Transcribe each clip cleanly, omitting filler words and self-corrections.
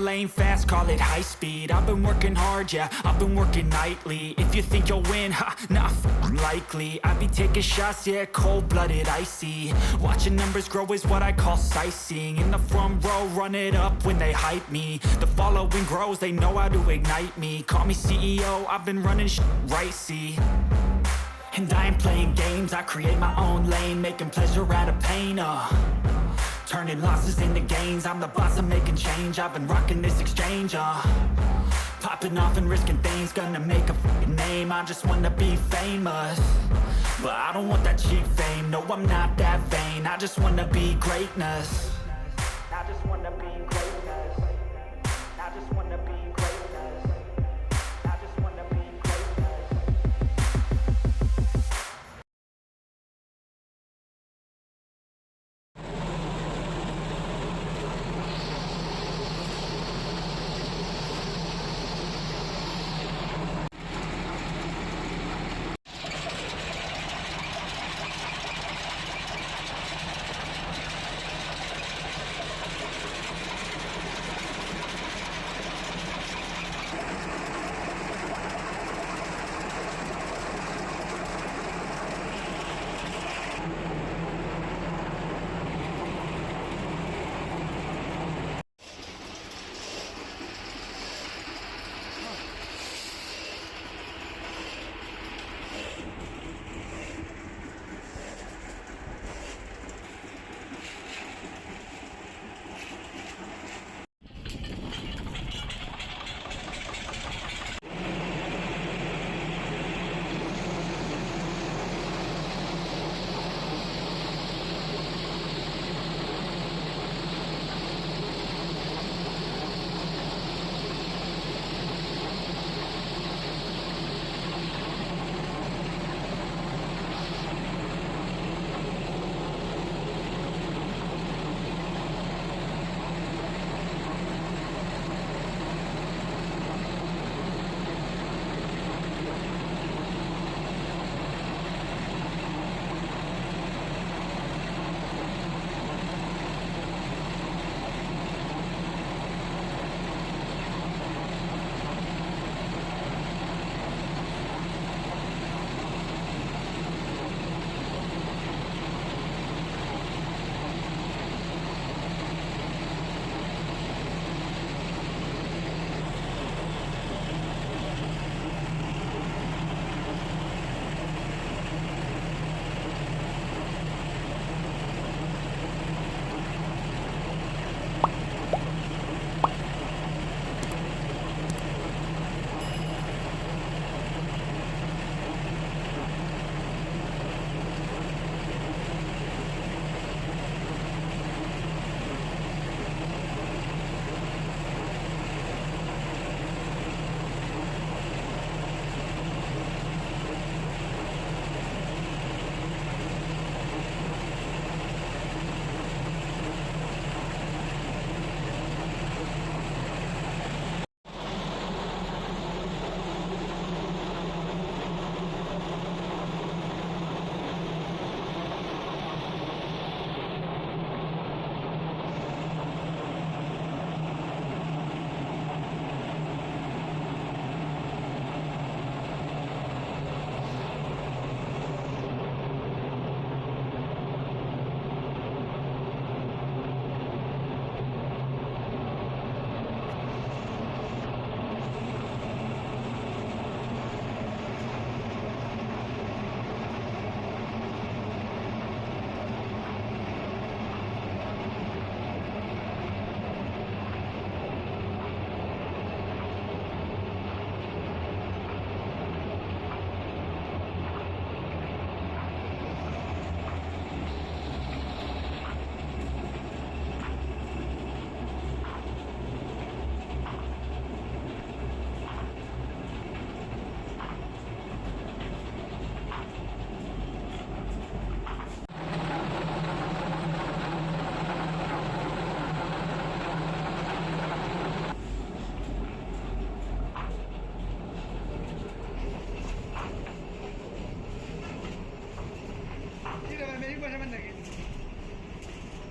lane fast, call it high speed. I've been working hard, yeah, I've been working nightly. If you think you'll win, ha, not likely. I be taking shots, yeah, cold-blooded, icy. Watching numbers grow is what I call sightseeing. In the front row, run it up when they hype me. The following grows, they know how to ignite me. Call me CEO, I've been running right, see. And I ain't playing games, I create my own lane, making pleasure out of pain, turning losses into gains. I'm the boss, I'm making change. I've been rocking this exchange, popping off and risking things. Gonna make a f***ing name. I just wanna be famous, but I don't want that cheap fame. No, I'm not that vain. I just wanna be greatness. I just wanna be greatness. I just wanna be greatness. I just wanna be greatness.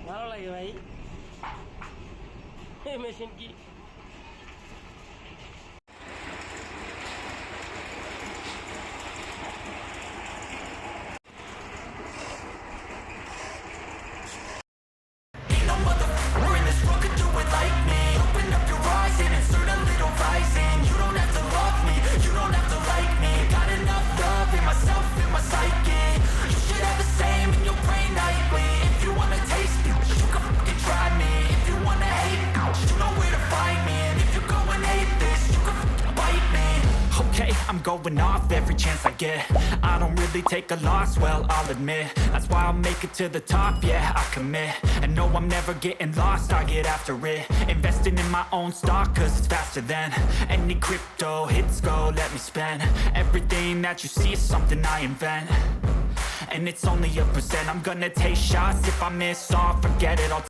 ভালো লাগে ভাই এই machine কি I'm going off every chance I get. I don't really take a loss, well, I'll admit. That's why I'll make it to the top, yeah, I commit. And no, I'm never getting lost, I get after it. Investing in my own stock, cause it's faster than any crypto hits go, let me spend. Everything that you see is something I invent. And it's only a percent. I'm gonna take shots, if I miss all, forget it, I'll